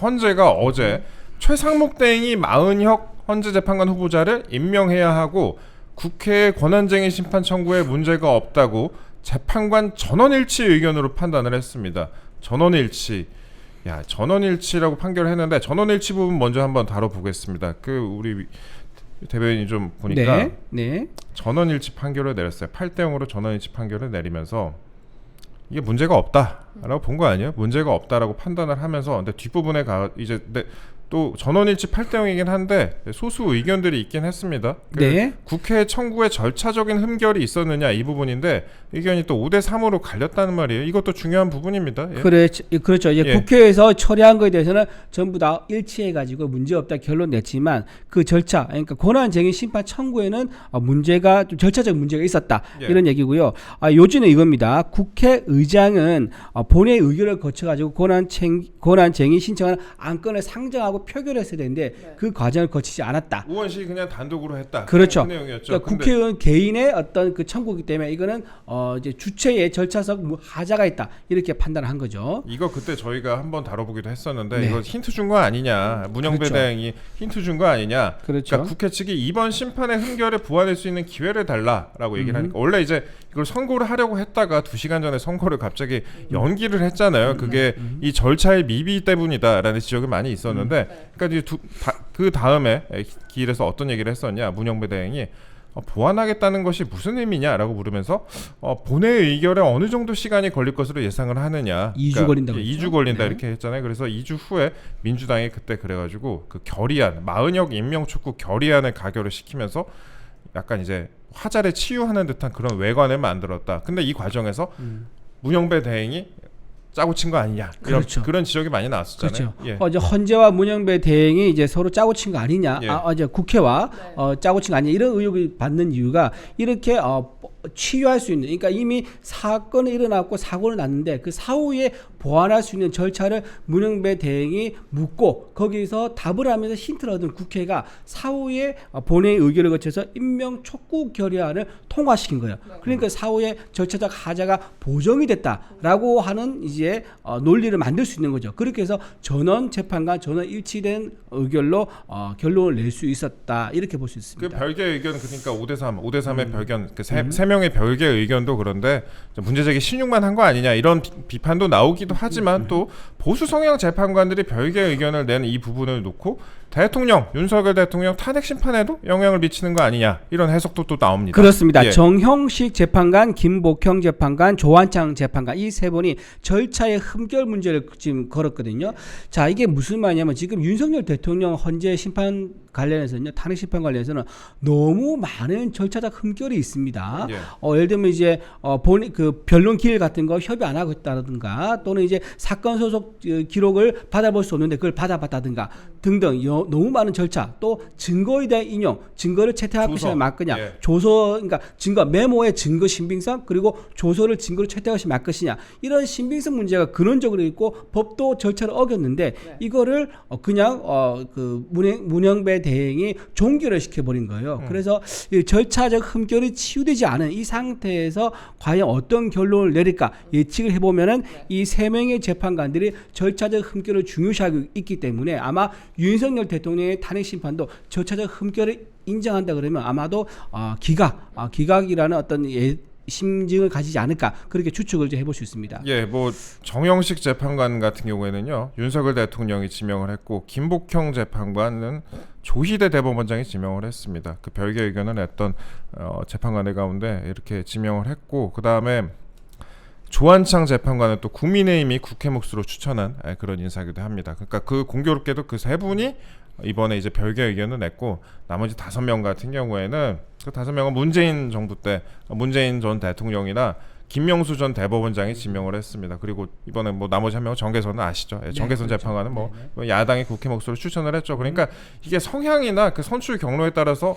헌재가 어제 최상목 대행이 마은혁 헌재재판관 후보자를 임명해야 하고 국회의 권한쟁의 심판 청구에 문제가 없다고 재판관 전원일치 의견으로 판단을 했습니다. 전원일치. 전원일치라고 판결을 했는데 전원일치 부분 먼저 한번 다뤄보겠습니다. 우리 대변인이 좀 보니까 전원일치 판결을 내렸어요. 8대 0으로 전원일치 판결을 내리면서 이게 문제가 없다라고 본 거 아니에요? 문제가 없다라고 판단을 하면서 근데 뒷부분에 또 전원일치 8대 0이긴 한데 소수 의견들이 있긴 했습니다. 국회 청구에 절차적인 흠결이 있었느냐 이 부분인데 의견이 또 5대 3으로 갈렸다는 말이에요. 이것도 중요한 부분입니다. 그렇죠. 이제 국회에서 처리한 거에 대해서는 전부 다 일치해가지고 문제 없다 결론 냈지만 그 절차, 그러니까 권한쟁의 심판 청구에는 좀 절차적 문제가 있었다 이런 얘기고요. 요지는 이겁니다. 국회의장은 본회의 의결을 거쳐가지고 권한쟁의 신청하는 안건을 상정하고 표결했어야 되는데 그 과정을 거치지 않았다. 의원실이 그냥 단독으로 했다. 그렇죠. 그 내용이었죠. 그러니까 국회의원 개인의 어떤 그 청구이기 때문에 이거는 이제 주체의 절차적 하자가 있다 이렇게 판단한 거죠. 이거 그때 저희가 한번 다뤄보기도 했었는데 이거 힌트 준 거 아니냐. 문영배 대행이 힌트 준 거 아니냐. 그러니까 국회 측이 이번 심판의 흠결에 보완할 수 있는 기회를 달라라고 얘기를 하니까 원래 이제 이걸 선고를 하려고 했다가 2시간 전에 선고를 갑자기 연기를 했잖아요. 그게 이 절차의 미비 때문이다라는 지적이 많이 있었는데 그러니까 이제 그 다음에 기일에서 어떤 얘기를 했었냐. 문영배 대행이 보완하겠다는 것이 무슨 의미냐라고 물으면서 본회의 의결에 어느 정도 시간이 걸릴 것으로 예상을 하느냐. 2주 걸린다고 2주 걸린다 이렇게 했잖아요. 그래서 2주 후에 민주당이 그때 그래가지고 그 결의안 마은혁 임명 촉구 결의안을 가결을 시키면서 약간 이제 화자를 치유하는 듯한 그런 외관을 만들었다. 근데 이 과정에서 문영배 대행이 짜고 친 거 아니냐 그런 지적이 많이 나왔었잖아요. 어제 헌재와 문영배 대행이 이제 서로 짜고 친 거 아니냐, 어제 국회와 짜고 친 거 아니냐 이런 의혹을 받는 이유가 이렇게 치유할 수 있는, 그러니까 이미 사건이 일어났고 사고는 났는데 그 사후에 보완할 수 있는 절차를 문영배 대행이 묻고 거기서 답을 하면서 힌트를 얻은 국회가 사후에 본회의 의결을 거쳐서 임명 촉구 결의안을 통과시킨 거예요. 그러니까 사후에 절차적 하자가 보정이 됐다라고 하는 이제 논리를 만들 수 있는 거죠. 그렇게 해서 전원 재판관 전원 일치된 의결로 결론을 낼 수 있었다 이렇게 볼 수 있습니다. 그 별개 의견 그러니까 5대 3의 별견 세 명의 별개 의견도 그런데 문제제기 신용만 한 거 아니냐 이런 비판도 나오기도 하지만 또 보수 성향 재판관들이 별개 의견을 낸 이 부분을 놓고 대통령 윤석열 대통령 탄핵 심판에도 영향을 미치는 거 아니냐 이런 해석도 또 나옵니다. 그렇습니다. 정형식 재판관, 김복형 재판관, 조한창 재판관 이 세 분이 절차의 흠결 문제를 지금 걸었거든요. 자, 이게 무슨 말이냐면 지금 윤석열 대통령 헌재 심판 관련해서는요, 탄핵 심판 관련해서는 너무 많은 절차적 흠결이 있습니다. 예를 들면 이제 그 변론 기일 같은 거 협의 안 하고 있다든가 또는 이제 사건 소속 기록을 받아볼 수 없는데 그걸 받아봤다든가 등등 너무 많은 절차, 또 증거에 대한 인용, 증거를 채택할 것이 맞느냐, 조서, 그러니까 증거 메모의 증거 신빙성, 그리고 조서를 증거로 채택할 것이 맞 것이냐 이런 신빙성 문제가 근원적으로 있고 법도 절차를 어겼는데 이거를 그냥 그 문영배 대행이 종결을 시켜버린 거예요. 그래서 이 절차적 흠결이 치유되지 않은 이 상태에서 과연 어떤 결론을 내릴까 예측을 해보면은 이 세 명의 재판관들이 절차적 흠결을 중요시하고 있기 때문에 아마 윤석열 대통령의 탄핵 심판도 절차적 흠결을 인정한다 그러면 아마도 기각이라는 어떤 심증을 가지지 않을까 그렇게 추측을 해볼 수 있습니다. 뭐 정형식 재판관 같은 경우에는요 윤석열 대통령이 지명을 했고 김복형 재판관은 조희대 대법원장이 지명을 했습니다. 그 별개 의견을 냈던 재판관들 가운데 이렇게 지명을 했고 그 다음에 조한창 재판관은 또 국민의힘이 국회 몫으로 추천한 그런 인사기도 합니다. 그러니까 그 공교롭게도 그 세 분이 이번에 이제 별개 의견을 냈고 나머지 5명 같은 경우에는 그 5명은 문재인 정부 때 문재인 전 대통령이나 김명수 전 대법원장이 지명을 했습니다. 그리고 이번에 뭐 나머지 한 명은 정계선은 아시죠? 정계선 재판관은 뭐 야당이 국회 몫으로 추천을 했죠. 그러니까 이게 성향이나 그 선출 경로에 따라서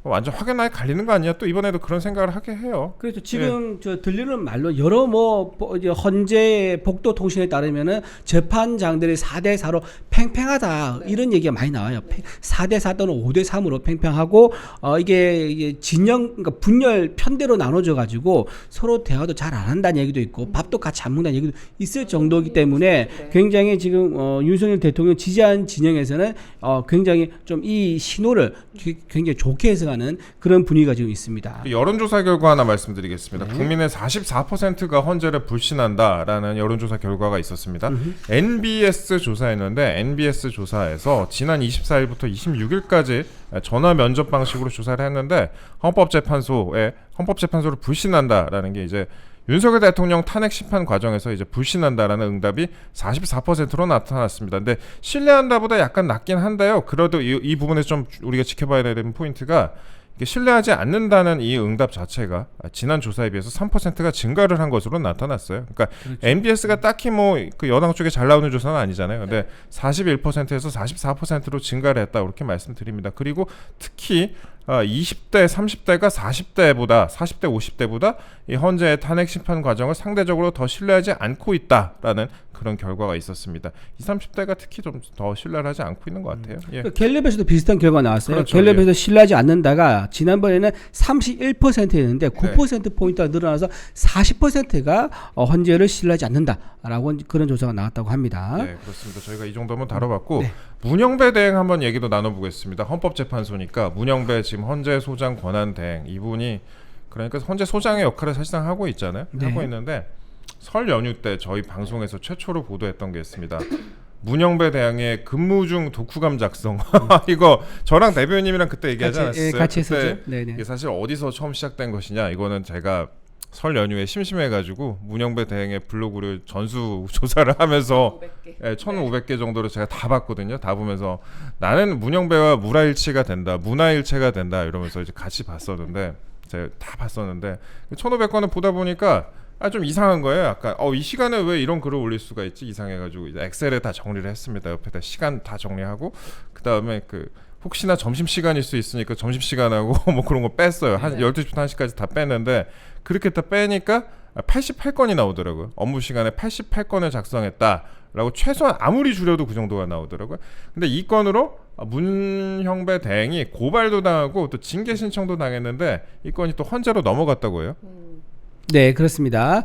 완전 확연하게 갈리는 거 아니야? 또 이번에도 그런 생각을 하게 해요. 그렇죠. 지금 들리는 말로 여러 헌재 복도통신에 따르면은 재판장들이 4대 4로 팽팽하다 이런 얘기가 많이 나와요. 4대4 또는 5대3으로 팽팽하고 이게 진영 그러니까 분열 편대로 나눠져 가지고 서로 대화도 잘 안 한다는 얘기도 있고 밥도 같이 안 먹는다는 얘기도 있을 정도이기 때문에 굉장히 지금 윤석열 대통령 지지한 진영에서는 굉장히 좀 이 신호를 굉장히 좋게 해석하는 그런 분위기가 지금 있습니다. 여론조사 결과 하나 말씀드리겠습니다. 국민의 44%가 헌재를 불신한다라는 여론조사 결과가 있었습니다. NBS 조사였는데 NBS 조사에서 지난 24일부터 26일까지 전화 면접 방식으로 조사를 했는데 헌법재판소를 불신한다라는 게 이제 윤석열 대통령 탄핵 심판 과정에서 이제 불신한다라는 응답이 44%로 나타났습니다. 근데 신뢰한다보다 약간 낮긴 한데요. 그래도 이 부분에서 좀 우리가 지켜봐야 되는 포인트가 이게 신뢰하지 않는다는 이 응답 자체가 지난 조사에 비해서 3%가 증가를 한 것으로 나타났어요. 그러니까 그렇죠. MBS가 딱히 뭐 그 여당 쪽에 잘 나오는 조사는 아니잖아요. 근데 41%에서 44%로 증가를 했다 이렇게 말씀드립니다. 그리고 특히 20대, 30대가 40대, 50대보다 이 헌재의 탄핵 심판 과정을 상대적으로 더 신뢰하지 않고 있다라는 그런 결과가 있었습니다. 20, 30대가 특히 좀 더 신뢰를 하지 않고 있는 것 같아요. 예. 갤럽에서도 비슷한 결과 나왔어요. 그렇죠, 갤럽에서 예. 신뢰하지 않는다가 지난번에는 31%였는데 9%포인트가 늘어나서 40%가 헌재를 신뢰하지 않는다라고 그런 조사가 나왔다고 합니다. 네, 그렇습니다. 저희가 이 정도면 다뤄봤고 문영배 대행 한번 얘기도 나눠보겠습니다. 헌법재판소니까 문영배 지금 헌재 소장 권한 대행 이분이 그러니까 헌재 소장의 역할을 사실상 하고 있잖아요. 하고 있는데 설 연휴 때 저희 방송에서 최초로 보도했던 게 있습니다. 문영배 대행의 근무 중 독후감 작성. 이거 저랑 대변인님이랑 그때 얘기하지 않았어요? 같이 했었죠. 네네. 이게 사실 어디서 처음 시작된 것이냐? 이거는 제가 설 연휴에 심심해가지고 문영배 대행의 블로그를 전수 조사를 하면서 1,500개 정도를 제가 다 봤거든요. 다 보면서 나는 문영배와 문화일치가 된다, 문화일체가 된다 이러면서 이제 같이 봤었는데 제가 다 봤었는데 1,500건을 보다 보니까 좀 이상한 거예요. 약간 이 시간에 왜 이런 글을 올릴 수가 있지 이상해가지고 이제 엑셀에 다 정리를 했습니다. 옆에다 시간 다 정리하고 그 다음에 혹시나 점심시간일 수 있으니까 점심시간하고 뭐 그런 거 뺐어요. 한 12시부터 1시까지 다 뺐는데 그렇게 다 빼니까 88건이 나오더라고요. 업무 시간에 88건을 작성했다라고 최소한 아무리 줄여도 그 정도가 나오더라고요. 근데 이 건으로 문형배 대행이 고발도 당하고 또 징계 신청도 당했는데 이 건이 또 헌재로 넘어갔다고 해요. 네, 그렇습니다.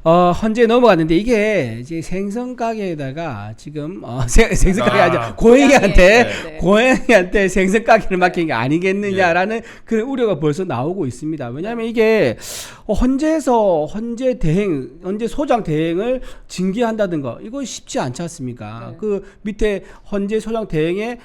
헌재 넘어갔는데 이게 이제 생선 가게에다가 지금 생선 가게 아니라 고양이한테 생선 가게를 맡긴 게 아니겠느냐라는 그런 우려가 벌써 나오고 있습니다. 왜냐하면 이게 헌재에서 헌재 소장 대행을 징계한다든가 이거 쉽지 않지 않습니까? 그 밑에 헌재 소장 대행의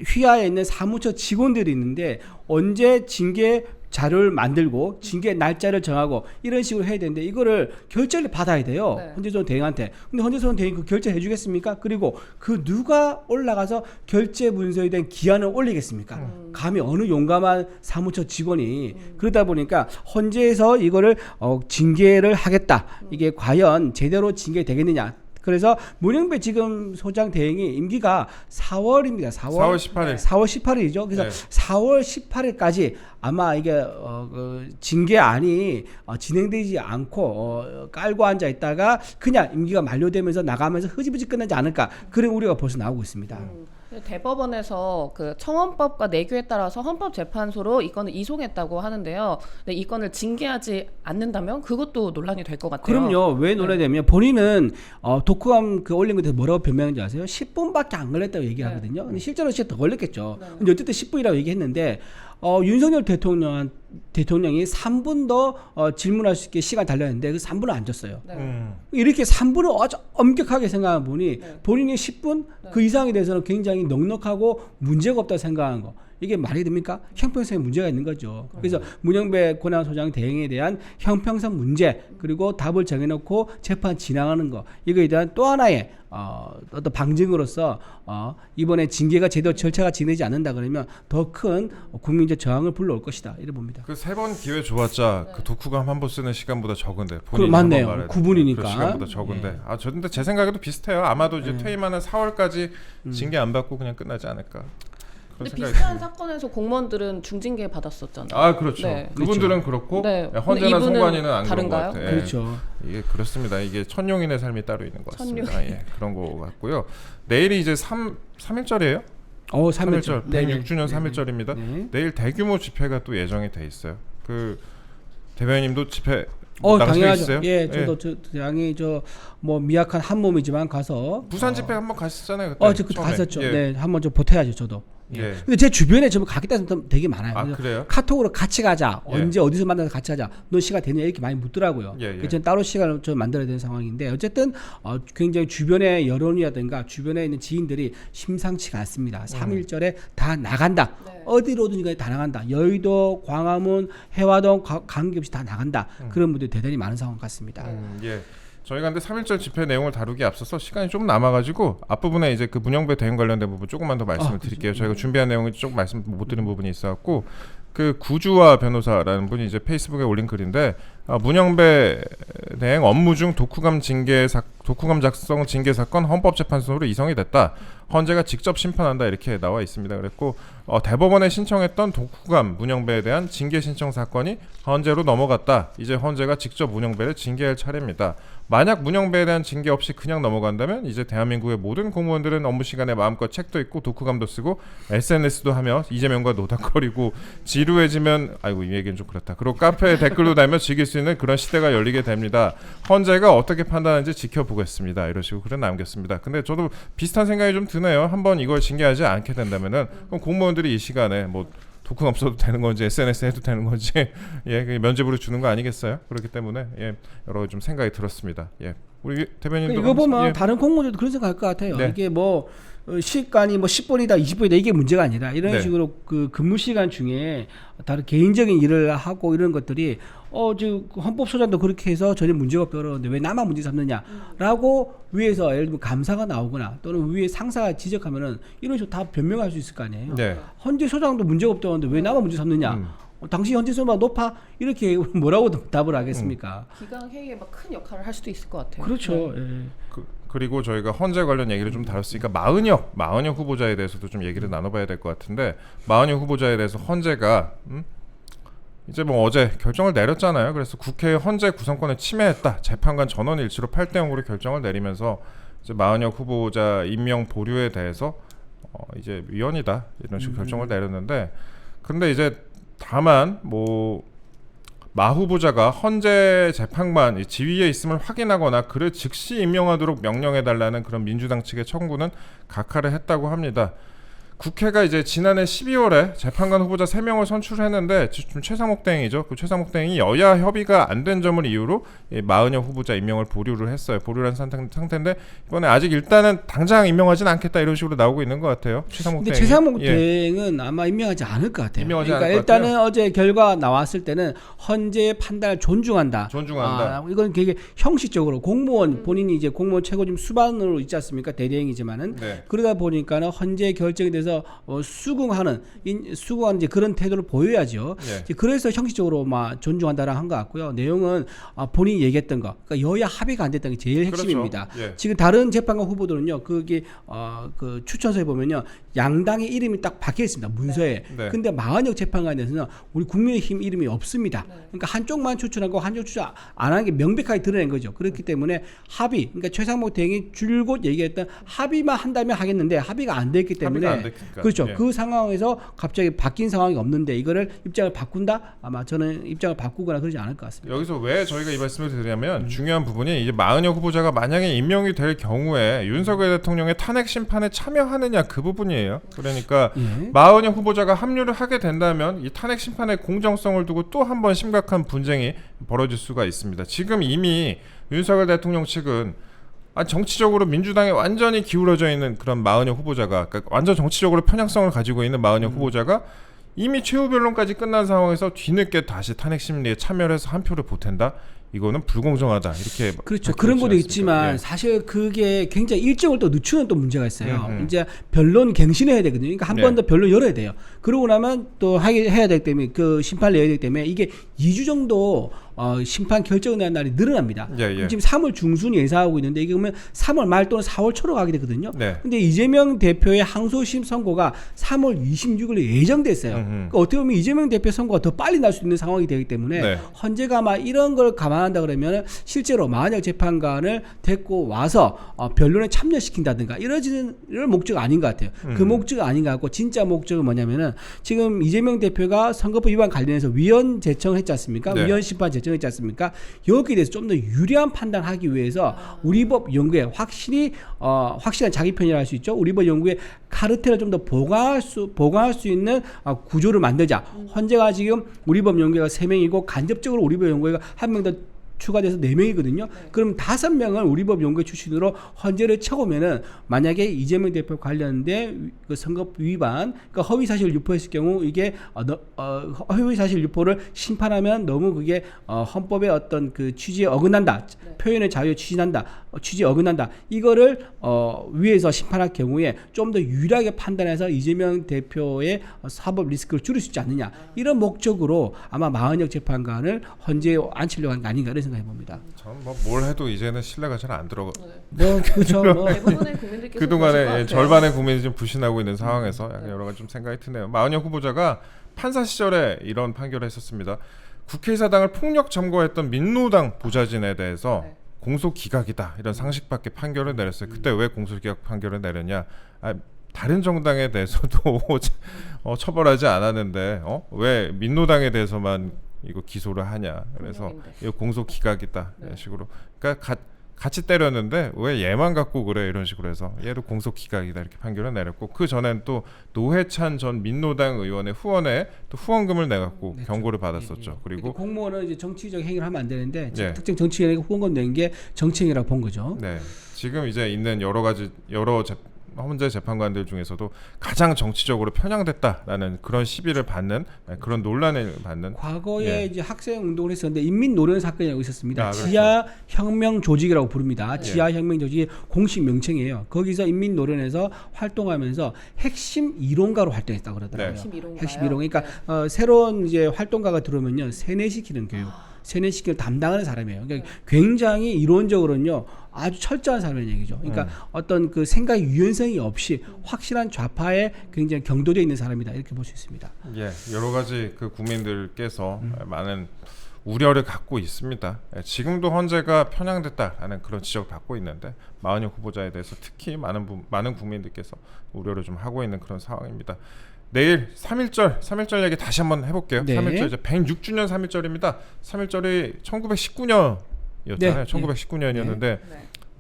휘하에 있는 사무처 직원들이 있는데 언제 징계 자료를 만들고 징계 날짜를 정하고 이런 식으로 해야 되는데 이거를 결제를 받아야 돼요. 헌재소장 대행한테. 근데 헌재소장 대행이 그 결제해 주겠습니까? 그리고 그 누가 올라가서 결제 문서에 대한 기한을 올리겠습니까? 감히 어느 용감한 사무처 직원이 그러다 보니까 헌재에서 이거를 징계를 하겠다. 이게 과연 제대로 징계되겠느냐? 그래서 문영배 지금 소장 대행이 임기가 4월입니다. 4월 18일. 4월 18일이죠. 그래서 4월 18일까지 아마 이게 징계안이 진행되지 않고 깔고 앉아 있다가 그냥 임기가 만료되면서 나가면서 흐지부지 끝나지 않을까 그런 우려가 벌써 나오고 있습니다. 대법원에서 그 청원법과 내규에 따라서 헌법재판소로 이 건을 이송했다고 하는데요. 근데 이 건을 징계하지 않는다면 그것도 논란이 될 것 같아요. 그럼요. 왜 논란되면 본인은 독후감 올린 것에 뭐라고 변명한지 아세요? 10분밖에 안 걸렸다고 얘기하거든요. 근데 실제로 진짜 더 걸렸겠죠. 근데 어쨌든 10분이라고 얘기했는데 윤석열 대통령이 3분 더 질문할 수 있게 시간 달렸는데 그 3분을 안 줬어요. 이렇게 3분을 아주 엄격하게 생각한 분이 본인이 10분 그 이상에 대해서는 굉장히 넉넉하고 문제가 없다고 생각하는 거. 이게 말이 됩니까? 형평성에 문제가 있는 거죠. 그래서 문영배 권한소장 대행에 대한 형평성 문제 그리고 답을 정해놓고 재판 진행하는 거 이거에 대한 또 하나의 어떤 방증으로서 이번에 징계가 제대로 절차가 진행되지 않는다 그러면 더 큰 국민적 저항을 불러올 것이다 이래 봅니다. 그 3번 기회 줘봤자 그 독후감 한 번 쓰는 시간보다 적은데 본인이 맞네요. 9분이니까 그 시간보다 적은데 근데 제 생각에도 비슷해요. 아마도 이제 퇴임하는 4월까지 징계 안 받고 그냥 끝나지 않을까. 근데 생각이 비슷한 듭니다. 사건에서 공무원들은 중징계 받았었잖아요. 아 그렇죠. 네. 그분들은 그렇고 네. 헌재나 근데 이분은 송관이는 안 그런 것 다른가요? 같아요. 예. 그렇죠. 이게 그렇습니다. 이게 천룡인의 삶이 따로 있는 것 같습니다. 예, 그런 거 같고요. 내일이 이제 3.1절이에요? 3.1절. 106주년 3.1절입니다. 네. 내일 대규모 집회가 또 예정이 돼 있어요. 그 대변인님도 집회 나가실 수 당연하죠. 있어요? 예, 저도 당연히 뭐 미약한 한 몸이지만 가서 부산 집회 한번 가셨잖아요. 그때 저 그때 처음에. 갔었죠. 예. 네, 한번 좀 보태야죠, 저도. 예. 근데 제 주변에 좀 가겠다는 사람 되게 많아요. 아 그래서 그래요? 카톡으로 같이 가자. 예. 언제 어디서 만나서 같이 하자. 너 시간 되냐 이렇게 많이 묻더라고요. 예, 예. 그래서 저는 따로 시간을 좀 만들어야 되는 상황인데 어쨌든 굉장히 주변의 여론이라든가 주변에 있는 지인들이 심상치가 않습니다. 3.1절에 다 나간다. 네. 어디로든지 다 나간다. 여의도, 광화문, 해화동 관계없이 다 나간다. 그런 분들이 대단히 많은 상황 같습니다. 예. 저희가 근데 3.1절 집회 내용을 다루기에 앞서서 시간이 좀 남아가지고 앞부분에 이제 그 문영배 대응 관련된 부분 조금만 더 말씀을 드릴게요. 저희가 준비한 내용이 조금 말씀 못 드린 부분이 있어갖고 그 구주화 변호사라는 분이 이제 페이스북에 올린 글인데 문영배 대행 업무 중 독후감 작성 징계 사건 헌법재판소로 이송이 됐다. 헌재가 직접 심판한다 이렇게 나와 있습니다. 그랬고 대법원에 신청했던 독후감 문영배에 대한 징계 신청 사건이 헌재로 넘어갔다. 이제 헌재가 직접 문영배를 징계할 차례입니다. 만약 문영배에 대한 징계 없이 그냥 넘어간다면 이제 대한민국의 모든 공무원들은 업무 시간에 마음껏 책도 읽고 독후감도 쓰고 SNS도 하며 이재명과 노닥거리고 지루해지면 아이고 이 얘기는 좀 그렇다. 그리고 카페에 댓글도 달며 즐길 수 있는 그런 시대가 열리게 됩니다. 헌재가 어떻게 판단하는지 지켜보겠습니다. 이런 식으로 글을 남겼습니다. 근데 저도 비슷한 생각이 좀 드네요. 한번 이걸 징계하지 않게 된다면은 그럼 공무원들이 이 시간에 뭐 독후감 써도 되는 건지 SNS 해도 되는 건지 예, 면죄부를 주는 거 아니겠어요? 그렇기 때문에 예, 여러 좀 생각이 들었습니다. 예, 우리 대변인도 이거 보면 예. 다른 공무원들도 그런 생각할 것 같아요. 네. 이게 뭐 시간이 뭐 10분이다, 20분이다 이게 문제가 아니라 이런 네. 식으로 그 근무 시간 중에 다른 개인적인 일을 하고 이런 것들이 헌법소장도 그렇게 해서 전혀 문제가 없다 그러는데 왜 나만 문제 삼느냐라고 위에서 예를 들면 감사가 나오거나 또는 위에 상사가 지적하면은 이런 식으로 다 변명할 수 있을 거 아니에요. 네. 헌재 소장도 문제가 없다는데 왜 나만 문제 삼느냐? 당신 헌재 소장 높아 이렇게 뭐라고 답을 하겠습니까? 기강 회의에 막 큰 역할을 할 수도 있을 것 같아요. 그렇죠. 네. 예. 그리고 저희가 헌재 관련 얘기를 좀 다뤘으니까 마은혁 후보자에 대해서도 좀 얘기를 나눠봐야 될 것 같은데 마은혁 후보자에 대해서 헌재가 이제 뭐 어제 결정을 내렸잖아요. 그래서 국회 헌재 구성권을 침해했다. 재판관 전원 일치로 8대0으로 결정을 내리면서 이제 마은혁 후보자 임명 보류에 대해서 이제 위헌이다 이런 식으로 결정을 내렸는데 근데 이제 다만 뭐 마 후보자가 헌재 재판관 지위에 있음을 확인하거나 그를 즉시 임명하도록 명령해달라는 그런 민주당 측의 청구는 각하를 했다고 합니다. 국회가 이제 지난해 12월에 재판관 후보자 3명을 선출했는데 지금 최상목 대행이죠. 그 최상목 대행이 여야 협의가 안 된 점을 이유로 마은혁 후보자 임명을 보류를 했어요. 보류한 상태인데 이번에 아직 일단은 당장 임명하지는 않겠다 이런 식으로 나오고 있는 것 같아요. 최상목 근데 대행이. 최상목 예. 대행은 아마 임명하지 않을 것 같아요. 임명하지 그러니까 않을 것 일단은 같아요? 어제 결과 나왔을 때는 헌재의 판단을 존중한다. 이건 되게 형식적으로 공무원 본인이 이제 공무원 최고심 수반으로 있지 않습니까? 대대행이지만은 네. 그러다 보니까는 헌재 결정에 대해서 수긍하는 이제 그런 태도를 보여야죠. 네. 이제 그래서 형식적으로 막 존중한다라 한 것 같고요. 내용은 본인이 얘기했던 거, 그러니까 여야 합의가 안 됐다는 게 제일 핵심입니다. 그렇죠. 예. 지금 다른 재판관 후보들은요, 그게 그 추천서에 보면요, 양당의 이름이 딱 박혀 있습니다 문서에. 네. 근데 마은혁 재판관에 대해서는 우리 국민의힘 이름이 없습니다. 네. 그러니까 한쪽만 추천하고 한쪽 추천 안 하는 게 명백하게 드러낸 거죠. 그렇기 때문에 합의, 그러니까 최상목 대행이 줄곧 얘기했던 합의만 한다면 하겠는데 합의가 안 됐기 때문에 합의가 안 됐으니까. 그렇죠. 예. 그 상황에서 갑자기 바뀐 상황이 없는데 이거를 입장을 바꾼다? 아마 저는 입장을 바꾸거나 그러지 않을 것 같습니다. 여기서 왜 저희가 이 말씀을 드리냐면 중요한 부분이 이제 마은혁 후보자가 만약에 임명이 될 경우에 윤석열 대통령의 탄핵 심판에 참여하느냐 그 부분이에요. 그러니까 예. 마은혁 후보자가 합류를 하게 된다면 이 탄핵 심판의 공정성을 두고 또 한 번 심각한 분쟁이 벌어질 수가 있습니다. 지금 이미 윤석열 대통령 측은 정치적으로 민주당에 완전히 기울어져 있는 그런 마은혁 후보자가 그러니까 완전 정치적으로 편향성을 가지고 있는 마은혁 후보자가 이미 최후 변론까지 끝난 상황에서 뒤늦게 다시 탄핵 심리에 참여를 해서 한 표를 보탠다. 이거는 불공정하다. 이렇게 그렇죠. 그런 것도 않습니까? 있지만 예. 사실 그게 굉장히 일정을 또 늦추는 또 문제가 있어요. 이제 이제 변론 갱신해야 되거든요. 그러니까 한 네. 번 더 변론 열어야 돼요. 그러고 나면 또 해야 되기 때문에 그 심판을 내야 되기 때문에 이게 2주 정도 심판 결정을 내는 날이 늘어납니다. 예. 지금 3월 중순 예상하고 있는데 이게 그러면 3월 말 또는 4월 초로 가게 되거든요. 네. 근데 이재명 대표의 항소심 선고가 3월 26일에 예정됐어요. 그러니까 어떻게 보면 이재명 대표 선고가 더 빨리 날 수 있는 상황이 되기 때문에 네. 헌재가 아마 이런 걸 감안한다 그러면 실제로 마흔역 재판관을 데리고 와서 변론에 참여시킨다든가 이런 목적 아닌 것 같아요. 그 목적 아닌 것 같고 진짜 목적은 뭐냐면은 지금 이재명 대표가 선거법 위반 관련해서 위헌 제청했지 않습니까? 네. 위헌 심판 제청했지 않습니까? 여기에 대해서 좀 더 유리한 판단하기 위해서 우리 법 연구에 확실한 자기 편이라 할 수 있죠. 우리 법 연구에 카르텔을 좀 더 보강할 수 있는 구조를 만들자. 헌재가 지금 우리 법 연구회가 3명이고 간접적으로 우리 법 연구회가 1명 더 추가돼서 4명이거든요. 그럼 5명을 우리법 연구회 출신으로 헌재를 쳐오면은 만약에 이재명 대표 관련된 그 선거법 위반, 그러니까 허위사실 유포했을 경우 이게 허위사실 유포를 심판하면 너무 그게 헌법의 어떤 그 취지에 어긋난다, 표현의 자유에 취지에 어긋난다. 이거를 위에서 심판할 경우에 좀 더 유리하게 판단해서 이재명 대표의 사법 리스크를 줄일 수 있지 않느냐, 이런 목적으로 아마 마흔역 재판관을 헌재에 앉히려고 하는 게 아닌가 이런 생각해 봅니다. 전 뭐 뭘 해도 이제는 신뢰가 잘 안 들어가. 그렇죠. 대부분의 국민들께서 그동안에 절반의 국민이 좀 부신하고 있는 상황에서 약간 여러 가지 좀 생각이 드네요. 마흔역 후보자가 판사 시절에 이런 판결을 했었습니다. 국회의사당을 폭력 점거했던 민노당 보좌진에 대해서 공소 기각이다 이런 상식 밖의 판결을 내렸어요. 그때 왜 공소 기각 판결을 내렸냐? 다른 정당에 대해서도 처벌하지 않았는데 왜 민노당에 대해서만 이거 기소를 하냐? 그래서 이거 공소 기각이다 이런 식으로. 그러니까 같이 때렸는데 왜 얘만 갖고 그래 이런 식으로 해서 얘도 공소 기각이다 이렇게 판결을 내렸고, 그 전엔 또 노회찬 전 민노당 의원의 후원에 또 후원금을 내갖고 경고를 받았었죠. 그리고 공무원은 이제 정치적 행위를 하면 안 되는데 네. 특정 정치인에게 후원금 낸 게 정치행위라고 본 거죠. 네, 지금 이제 있는 여러 헌재 재판관들 중에서도 가장 정치적으로 편향됐다라는 그런 시비를 받는, 그런 논란을 받는. 과거에 이제 학생 운동을 했었는데 인민노련 사건이라고 있었습니다. 그렇죠. 지하혁명 조직이라고 부릅니다. 지하혁명 조직의 공식 명칭이에요. 거기서 인민노련에서 활동하면서 핵심 이론가로 활동했다고 그러더라고요. 네. 핵심 이론. 그러니까 새로운 이제 활동가가 들어오면요, 세뇌시키는 교육, 세뇌시키는 담당하는 사람이에요. 그러니까 굉장히 이론적으로는요 아주 철저한 사람이라는 얘기죠. 그러니까 어떤 그 생각 유연성이 없이 확실한 좌파에 굉장히 경도되어 있는 사람이다 이렇게 볼 수 있습니다. 예, 여러 가지 그 국민들께서 많은 우려를 갖고 있습니다. 지금도 헌재가 편향됐다라는 그런 지적을 받고 있는데 마흔역 후보자에 대해서 특히 많은 국민들께서 우려를 좀 하고 있는 그런 상황입니다. 내일 3.1절 얘기 다시 한번 해볼게요. 네. 3.1절 이제 106주년 3.1절입니다. 3.1절이 1919년이었잖아요. 네. 1919년이었는데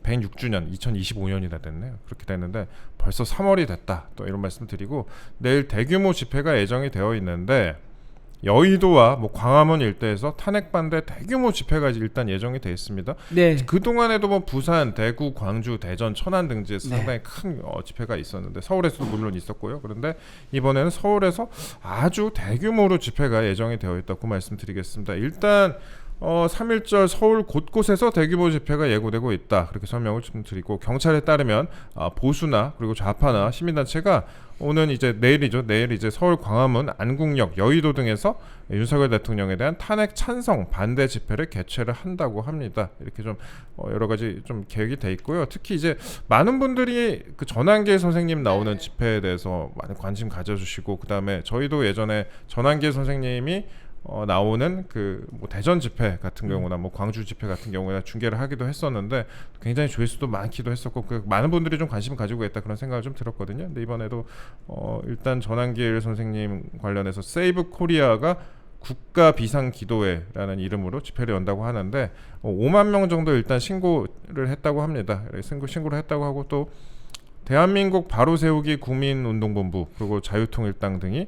106주년 2025년이나 됐네요. 그렇게 됐는데 벌써 3월이 됐다. 또 이런 말씀 드리고, 내일 대규모 집회가 예정이 되어 있는데 여의도와 광화문 일대에서 탄핵 반대 대규모 집회가 일단 예정이 되어 있습니다. 네. 그 동안에도 부산, 대구, 광주, 대전, 천안 등지에서 상당히 큰 집회가 있었는데 서울에서도 물론 있었고요. 그런데 이번에는 서울에서 아주 대규모로 집회가 예정이 되어 있다고 말씀드리겠습니다. 일단 3.1절 서울 곳곳에서 대규모 집회가 예고되고 있다, 그렇게 설명을 좀 드리고, 경찰에 따르면 보수나 그리고 좌파나 시민단체가 내일 이제 서울 광화문, 안국역, 여의도 등에서 윤석열 대통령에 대한 탄핵 찬성 반대 집회를 개최를 한다고 합니다. 이렇게 좀 여러 가지 좀 계획이 돼 있고요. 특히 이제 많은 분들이 그 전한계 선생님 나오는 집회에 대해서 많은 관심 가져주시고, 그 다음에 저희도 예전에 전한계 선생님이 나오는 그 대전 집회 같은 경우나 광주 집회 같은 경우나 중계를 하기도 했었는데 굉장히 조회수도 많기도 했었고, 많은 분들이 좀 관심을 가지고 있다 그런 생각을 좀 들었거든요. 근데 이번에도 일단 전한길 선생님 관련해서 세이브 코리아가 국가 비상 기도회라는 이름으로 집회를 연다고 하는데 5만 명 정도 일단 신고를 했다고 합니다. 신고를 했다고 하고, 또 대한민국 바로세우기 국민운동본부 그리고 자유통일당 등이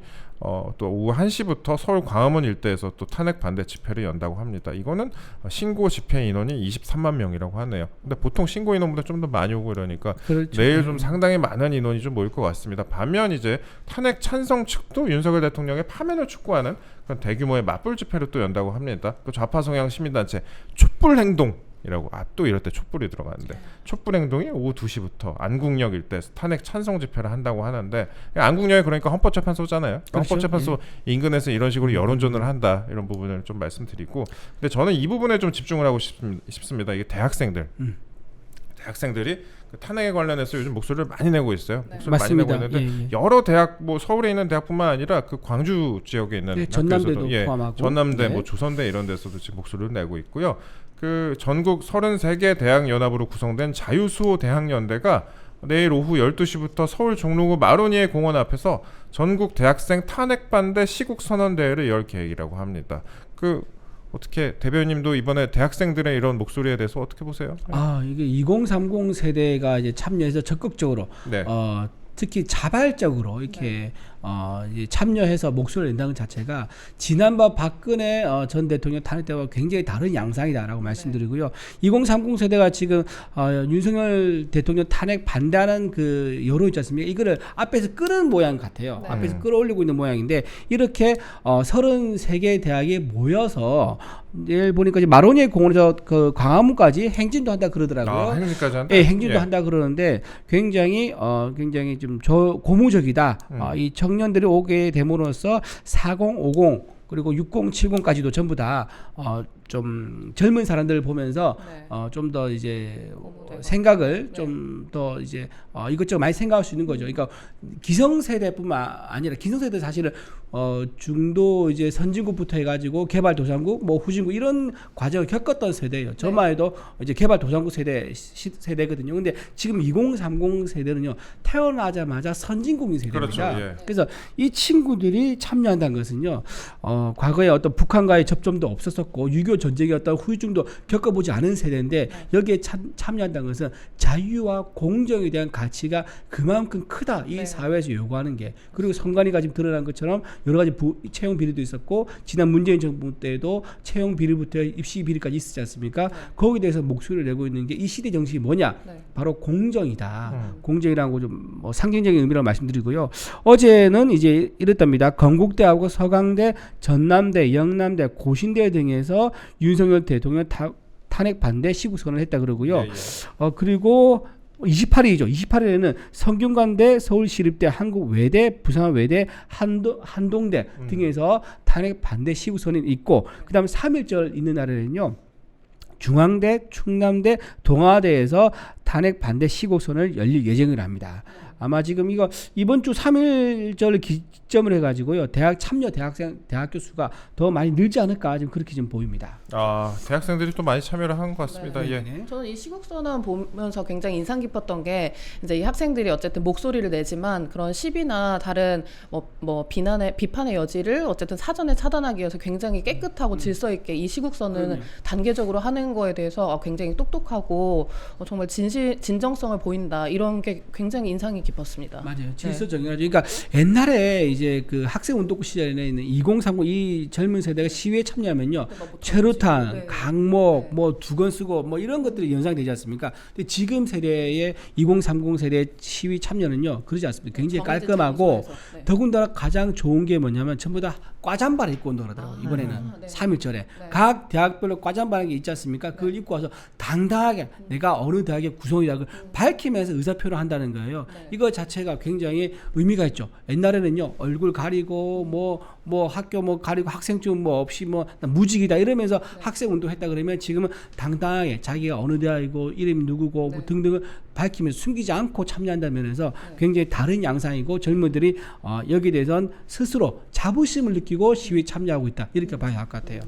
또 오후 1시부터 서울 광화문 일대에서 또 탄핵 반대 집회를 연다고 합니다. 이거는 신고 집회 인원이 23만 명이라고 하네요. 근데 보통 신고 인원보다 좀 더 많이 오고 이러니까 그렇죠. 내일 좀 상당히 많은 인원이 좀 모일 것 같습니다. 반면 이제 탄핵 찬성 측도 윤석열 대통령의 파면을 촉구하는 그런 대규모의 맞불 집회를 또 연다고 합니다. 그 좌파 성향 시민단체 촛불 행동 이라고 또 이럴 때 촛불이 들어가는데 촛불 행동이 오후 2시부터 안국역 일대 탄핵 찬성 집회를 한다고 하는데 안국역이 그러니까 헌법재판소잖아요. 그러니까 그렇죠. 헌법재판소 인근에서 이런 식으로 여론전을 한다 이런 부분을 좀 말씀드리고 근데 저는 이 부분에 좀 집중을 하고 싶습니다. 이게 대학생들이 그 탄핵에 관련해서 요즘 목소리를 많이 내고 있어요. 목소리를 맞습니다. 많이 내고 있는데 예. 여러 대학 뭐 서울에 있는 대학뿐만 아니라 그 광주 지역에 있는 네, 전남대도 학교에서도 포함하고. 전남대 네. 뭐 조선대 이런 데서도 지금 목소리를 내고 있고요. 그 전국 33개 대학 연합으로 구성된 자유수호 대학연대가 내일 오후 12시부터 서울 종로구 마로니에 공원 앞에서 전국 대학생 탄핵 반대 시국 선언 대회를 열 계획이라고 합니다. 그 어떻게 대변인님도 이번에 대학생들의 이런 목소리에 대해서 어떻게 보세요? 이게 2030 세대가 이제 참여해서 적극적으로 네. 특히 자발적으로 이렇게 이제 참여해서 목소리를 낸다는 것 자체가 지난번 박근혜 전 대통령 탄핵 때와 굉장히 다른 양상이다라고 말씀드리고요. 2030 세대가 지금 윤석열 대통령 탄핵 반대하는 그 여론 있지 않습니까? 이거를 앞에서 끄는 모양 같아요. 네. 앞에서 끌어올리고 있는 모양인데 이렇게 33개 대학이 모여서 내일 보니까 이제 마로니에 공원에서 그 광화문까지 행진도 한다 그러더라고요. 행진까지 한다? 예, 행진도 예. 한다 그러는데 굉장히 좀 고무적이다. 이 청년들이 오게 됨으로써 4050 그리고 6070까지도 전부 다 좀 젊은 사람들을 보면서 네. 좀 더 이제 고무되고. 생각을 네. 좀 더 이제 이것저것 많이 생각할 수 있는 거죠. 그러니까 기성세대뿐만 아니라 기성세대 사실은 중도 이제 선진국부터 해가지고 개발도상국, 뭐 후진국 이런 과정을 겪었던 세대예요. 저만 해도 이제 개발도상국 세대거든요. 근데 지금 2030 세대는요 태어나자마자 선진국인 세대입니다. 그렇죠. 예. 그래서 이 친구들이 참여한다는 것은요, 과거에 어떤 북한과의 접점도 없었었고 6.25 전쟁의 어떤 후유증도 겪어보지 않은 세대인데 여기에 참여한다는 것은 자유와 공정에 대한 가치가 그만큼 크다. 이 네. 사회에서 요구하는 게. 그리고 선관위가 지금 드러난 것처럼 여러 가지 채용 비리도 있었고 지난 문재인 정부 때도 채용 비리부터 입시 비리까지 있었지 않습니까? 거기에 대해서 목소리를 내고 있는 게 이 시대 정신이 뭐냐? 네. 바로 공정이다. 공정이라는 거 좀 상징적인 의미라고 말씀드리고요. 어제는 이제 이랬답니다. 건국대하고 서강대, 전남대, 영남대, 고신대 등에서 윤석열 대통령 탄핵 반대 시국선언을 했다 그러고요. 예, 예. 그리고 28일이죠. 28일에는 성균관대, 서울시립대, 한국외대, 부산외대, 한동대 등에서 탄핵 반대 시국선언이 있고 그다음에 3.1절 있는 날에는요. 중앙대, 충남대, 동아대에서 탄핵 반대 시국선언을 열릴 예정을 합니다. 아마 지금 이번 주 3.1절을 기점을 해가지고요. 대학교 수가 더 많이 늘지 않을까 지금 그렇게 좀 보입니다. 대학생들이 또 많이 참여를 한 것 같습니다. 네. 예. 저는 이 시국선언 보면서 굉장히 인상 깊었던 게 이제 이 학생들이 어쨌든 목소리를 내지만 그런 시비나 다른 뭐 비판의 여지를 어쨌든 사전에 차단하기 위해서 굉장히 깨끗하고 질서 있게 이 시국선언을 단계적으로 하는 거에 대해서 굉장히 똑똑하고 정말 진정성을 보인다 이런 게 굉장히 인상이 깊었습니다. 맞아요. 질서 정연하죠. 그러니까 옛날에 이제 그 학생 운동부 시절에 있는 2030 이 젊은 세대가 시위에 참여하면요. 최루탄, 네. 강목, 네. 뭐 두건 쓰고 뭐 이런 것들이 연상되지 않습니까? 근데 지금 세대의 2030 세대 시위 참여는요. 그러지 않습니다. 굉장히 정해진 깔끔하고 장소에서. 네. 더군다나 가장 좋은 게 뭐냐면 전부 다 과잠바를 입고 온다 그러더라고요. 이번에는 네. 3.1절에 각 대학별로 과잠바라는 게 있지 않습니까? 그걸 입고 와서 당당하게 내가 어느 대학의 구성이다 그걸 밝히면서 의사표현을 한다는 거예요. 네. 이거 자체가 굉장히 의미가 있죠. 옛날에는요 얼굴 가리고 뭐 학교 뭐 가리고 학생증 뭐 없이 뭐 무직이다 이러면서 학생 운동했다 그러면 지금은 당당하게 자기가 어느 대학이고 이름이 누구고 뭐 등등을 밝히면서 숨기지 않고 참여한다는 면에서 굉장히 다른 양상이고 젊은들이 여기에 대해서는 스스로 자부심을 느끼고 시위에 참여하고 있다 이렇게 봐야 할 것 같아요.